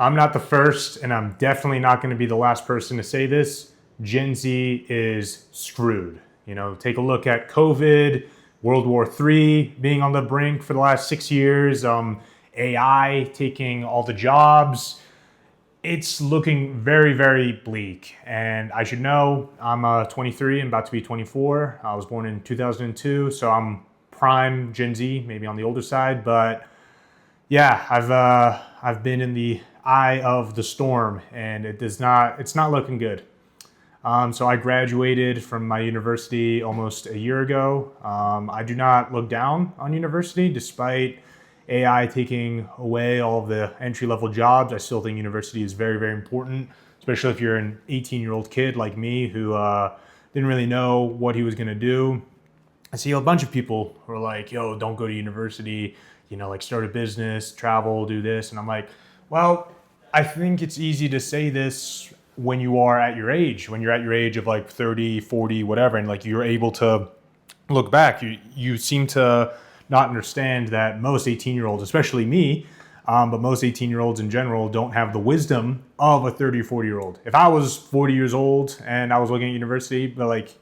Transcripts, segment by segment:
I'm not the first, and I'm definitely not going to be the last person to say this. Gen Z is screwed. Take a look at COVID, World War III being on the brink for the last 6 years, AI taking all the jobs. It's looking very, very bleak. And I should know, I'm 23 and about to be 24. I was born in 2002, so I'm prime Gen Z, maybe on the older side, but yeah, I've been in the eye of the storm, and it's not looking good. So I graduated from my university almost a year ago. I do not look down on university, despite AI taking away all of the entry level jobs. I still think university is very, very important, especially if you're an 18-year-old kid like me who didn't really know what he was going to do. I see a bunch of people who are like, yo, don't go to university, like start a business, travel, do this. And I'm like, well, I think it's easy to say this when you are at your age, when you're at your age of like 30, 40, whatever, and like you're able to look back. You seem to not understand that most 18-year-olds, especially me, but most 18-year-olds in general don't have the wisdom of a 30 or 40-year-old. If I was 40 years old and I was looking at university, but like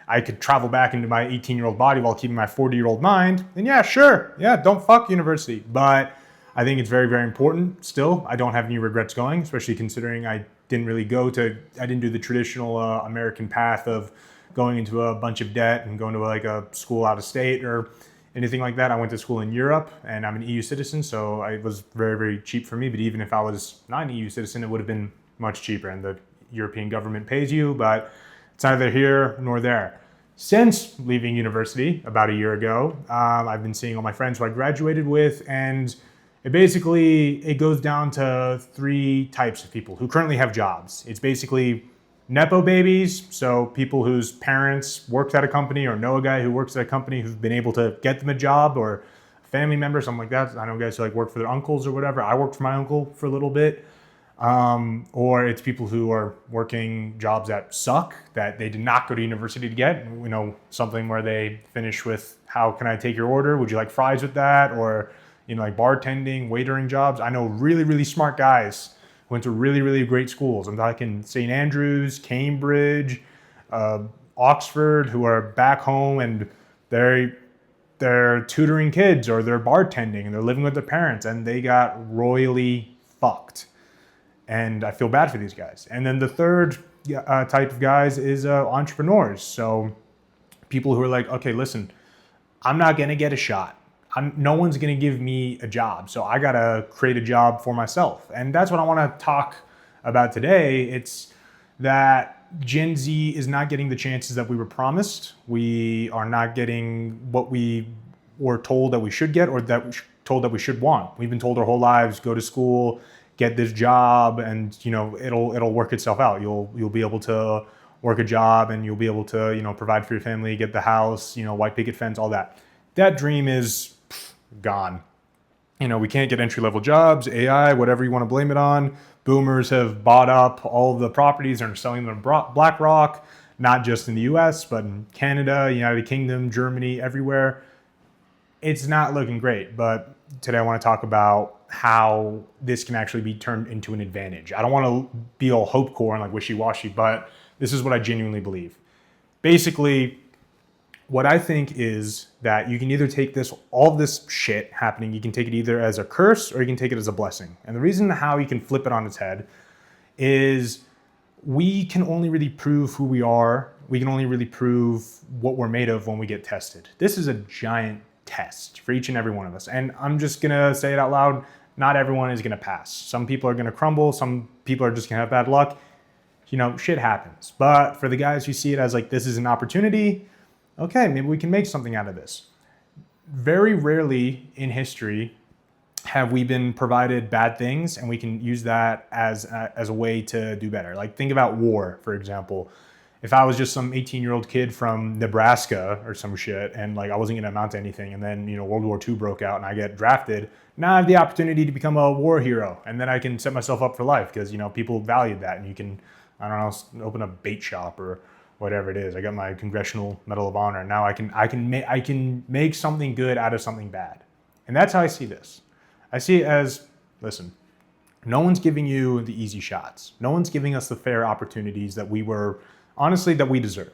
I could travel back into my 18-year-old body while keeping my 40-year-old mind, then yeah, sure. Yeah, don't fuck university. But I think it's very, very important still. I don't have any regrets going, especially considering I didn't do the traditional American path of going into a bunch of debt and going to like a school out of state or anything like that. I went to school in Europe, and I'm an EU citizen, so it was very, very cheap for me. But even if I was not an EU citizen, it would have been much cheaper, and the European government pays you, but it's neither here nor there. Since leaving university about a year ago, I've been seeing all my friends who I graduated with, and it goes down to three types of people who currently have jobs. It's basically Nepo babies, so people whose parents worked at a company or know a guy who works at a company who's been able to get them a job, or a family member, something like that. I know guys who like work for their uncles or whatever. I worked for my uncle for a little bit. Or it's people who are working jobs that suck, that they did not go to university to get. Something where they finish with, how can I take your order? Would you like fries with that? Or, like bartending, waitering jobs. I know really, really smart guys who went to really, really great schools. I'm talking St. Andrews, Cambridge, Oxford, who are back home and they're tutoring kids or they're bartending and they're living with their parents, and they got royally fucked. And I feel bad for these guys. And then the third type of guys is entrepreneurs. So people who are like, okay, listen, I'm not going to get a shot. No one's going to give me a job. So I got to create a job for myself. And that's what I want to talk about today. It's that Gen Z is not getting the chances that we were promised. We are not getting what we were told that we should get, or that we told that we should want. We've been told our whole lives, go to school, get this job, and it'll work itself out. You'll be able to work a job, and you'll be able to provide for your family, get the house, white picket fence, all that. That dream is gone. We can't get entry level jobs, AI, whatever you want to blame it on. Boomers have bought up all of the properties and are selling them to BlackRock, not just in the US, but in Canada, United Kingdom, Germany, everywhere. It's not looking great, but today I want to talk about how this can actually be turned into an advantage. I don't want to be all hope core and like wishy-washy, but this is what I genuinely believe. Basically, what I think is that you can either take all of this shit happening, you can take it either as a curse or you can take it as a blessing. And the reason how you can flip it on its head is we can only really prove who we are. We can only really prove what we're made of when we get tested. This is a giant test for each and every one of us. And I'm just going to say it out loud. Not everyone is going to pass. Some people are going to crumble. Some people are just going to have bad luck. Shit happens. But for the guys who see it as like, this is an opportunity, okay, maybe we can make something out of this. Very rarely in history have we been provided bad things and we can use that as a way to do better. Like think about war, for example. If I was just some 18-year-old kid from Nebraska or some shit and like I wasn't going to amount to anything, and then World War II broke out and I get drafted, now I have the opportunity to become a war hero, and then I can set myself up for life because people valued that, and you can, I don't know, open a bait shop or whatever it is. I got my Congressional Medal of Honor. Now I can make something good out of something bad. And that's how I see this. I see it as, listen, No one's giving you the easy shots. No one's giving us the fair opportunities that that we deserve.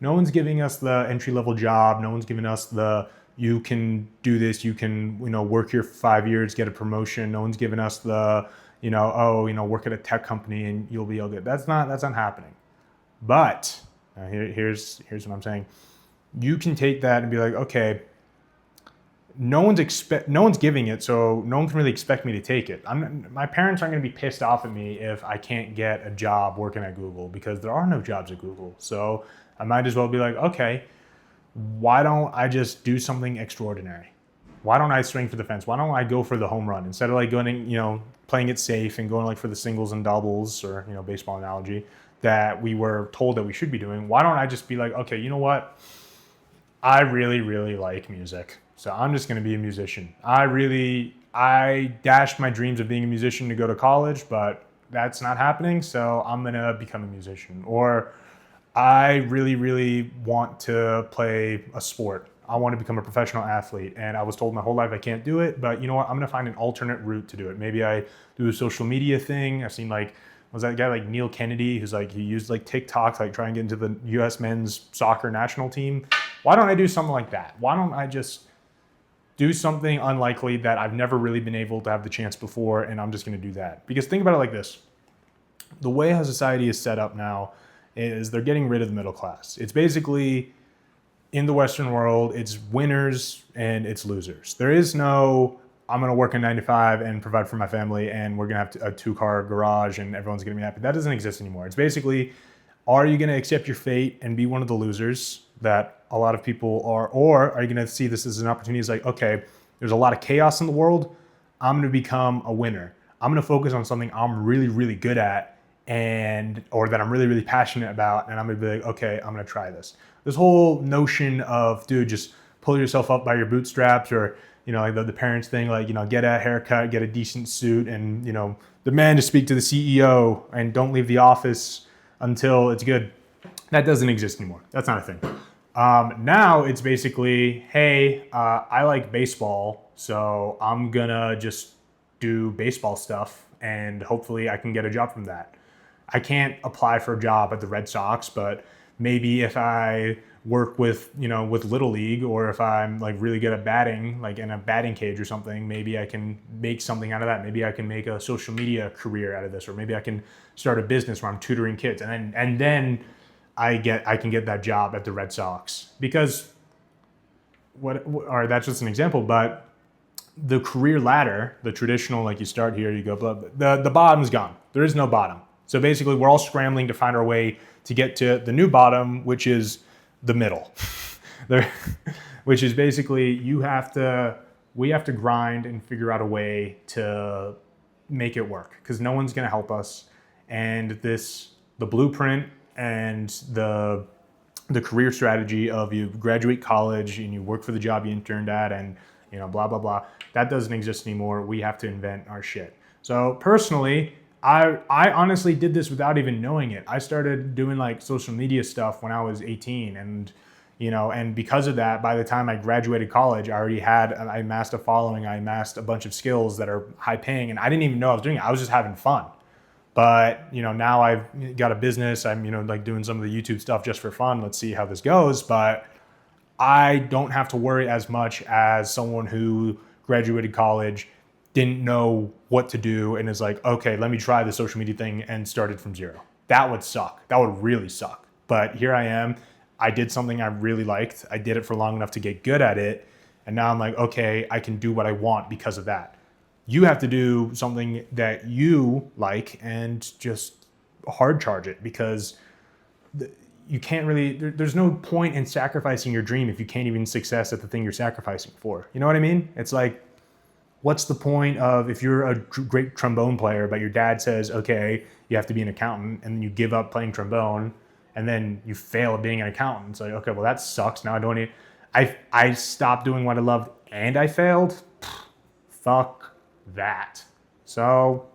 No one's giving us the entry-level job. No one's giving us the, you can do this, you can, work here for 5 years, get a promotion. No one's giving us the, work at a tech company and you'll be all good. That's not happening. But here's what I'm saying. You can take that and be like, okay, no one's giving it, so no one can really expect me to take it. My parents aren't going to be pissed off at me if I can't get a job working at Google, because there are no jobs at Google. So I might as well be like, okay, why don't I just do something extraordinary? Why don't I swing for the fence? Why don't I go for the home run instead of like going, playing it safe and going like for the singles and doubles, or, baseball analogy that we were told that we should be doing? Why don't I just be like, okay, you know what? I really, really like music, so I'm just going to be a musician. I dashed my dreams of being a musician to go to college, but that's not happening, so I'm going to become a musician. Or I really, really want to play a sport. I want to become a professional athlete, and I was told my whole life I can't do it, but you know what? I'm going to find an alternate route to do it. Maybe I do a social media thing. I've seen was that guy like Neil Kennedy, who's like, he used like TikTok to like try and get into the US men's soccer national team. Why don't I do something like that? Why don't I just do something unlikely that I've never really been able to have the chance before, and I'm just going to do that? Because think about it like this. The way how society is set up now is they're getting rid of the middle class. It's basically, in the Western world, it's winners and it's losers. There is no, I'm going to work a 9 to 5 and provide for my family, and we're going to have a 2-car garage and everyone's going to be happy. That doesn't exist anymore. It's basically, are you going to accept your fate and be one of the losers that a lot of people are, or are you going to see this as an opportunity? It's like, okay, there's a lot of chaos in the world. I'm going to become a winner. I'm going to focus on something I'm really, really good at, or that I'm really, really passionate about. And I'm going to be like, okay, I'm going to try this. This whole notion of, dude, just pull yourself up by your bootstraps, or, like the parents thing, like, get a haircut, get a decent suit, and, demand to speak to the CEO and don't leave the office until it's good. That doesn't exist anymore. That's not a thing. Now it's basically, hey, I like baseball, so I'm gonna just do baseball stuff and hopefully I can get a job from that. I can't apply for a job at the Red Sox, but maybe if I work with Little League, or if I'm like really good at batting, like in a batting cage or something, maybe I can make something out of that. Maybe I can make a social media career out of this, or maybe I can start a business where I'm tutoring kids, and then I can get that job at the Red Sox. Because that's just an example, but the career ladder, the traditional, like you start here, you go, blah, the bottom's gone. There is no bottom. So basically we're all scrambling to find our way to get to the new bottom, which is the middle. Which is basically, we have to grind and figure out a way to make it work, because no one's going to help us. And the blueprint and the career strategy of you graduate college and you work for the job you interned at, and blah, blah, blah, that doesn't exist anymore. We have to invent our shit. So personally, I honestly did this without even knowing it. I started doing like social media stuff when I was 18, and and because of that, by the time I graduated college, I amassed a following, I amassed a bunch of skills that are high paying, and I didn't even know I was doing it. I was just having fun. But now I've got a business. I'm like doing some of the YouTube stuff just for fun. Let's see how this goes. But I don't have to worry as much as someone who graduated college, didn't know what to do, and is like, okay, let me try the social media thing, and started from zero. That would suck. That would really suck. But here I am. I did something I really liked. I did it for long enough to get good at it. And now I'm like, okay, I can do what I want because of that. You have to do something that you like and just hard charge it, because you can't really, there's no point in sacrificing your dream if you can't even success at the thing you're sacrificing for. You know what I mean? It's like, what's the point of, if you're a great trombone player, but your dad says, okay, you have to be an accountant, and then you give up playing trombone, and then you fail at being an accountant. It's like, okay, well, that sucks. Now I stopped doing what I loved and I failed. Fuck that. So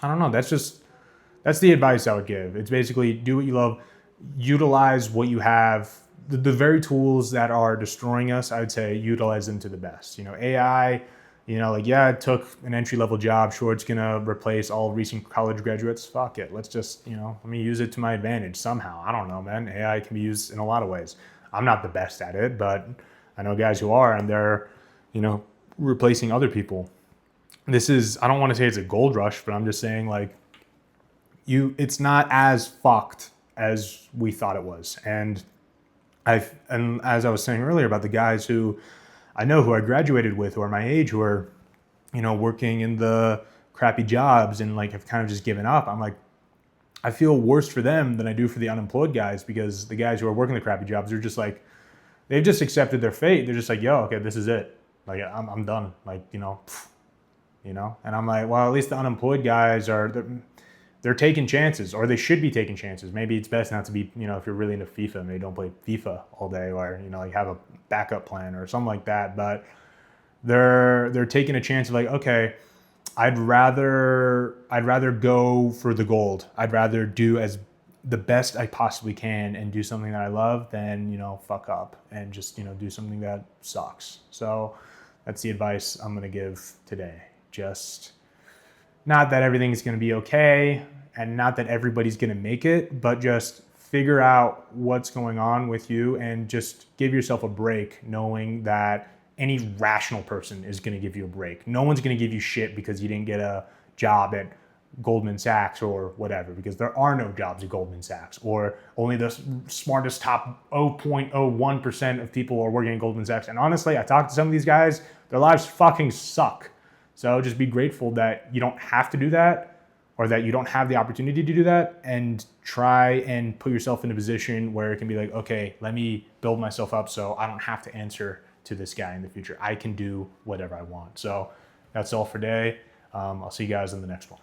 I don't know. That's the advice I would give. It's basically, do what you love, utilize what you have. The very tools that are destroying us, I would say, utilize them to the best. AI, You know, like, yeah, it took an entry-level job. Sure, it's gonna replace all recent college graduates. Fuck it. Let's just, let me use it to my advantage somehow. I don't know, man. AI can be used in a lot of ways. I'm not the best at it, but I know guys who are, and they're, replacing other people. I don't want to say it's a gold rush, but I'm just saying, like, it's not as fucked as we thought it was. And as I was saying earlier about the guys who I know who I graduated with, who are my age, who are, working in the crappy jobs and like have kind of just given up. I'm like, I feel worse for them than I do for the unemployed guys, because the guys who are working the crappy jobs are just like, they've just accepted their fate. They're just like, yo, okay, this is it. Like, I'm done. Like, and I'm like, well, at least the unemployed guys they're taking chances, or they should be taking chances. Maybe it's best not to be, if you're really into FIFA, maybe don't play FIFA all day, or, like have a backup plan or something like that. But they're taking a chance of like, okay, I'd rather go for the gold. I'd rather do as the best I possibly can and do something that I love than, fuck up and just, do something that sucks. So that's the advice I'm going to give today. Just not that everything's going to be okay and not that everybody's going to make it, but just figure out what's going on with you and just give yourself a break, knowing that any rational person is going to give you a break. No one's going to give you shit because you didn't get a job at Goldman Sachs or whatever, because there are no jobs at Goldman Sachs, or only the smartest top 0.01% of people are working at Goldman Sachs. And honestly, I talked to some of these guys, their lives fucking suck. So just be grateful that you don't have to do that, or that you don't have the opportunity to do that, and try and put yourself in a position where it can be like, okay, let me build myself up so I don't have to answer to this guy in the future. I can do whatever I want. So that's all for today. I'll see you guys in the next one.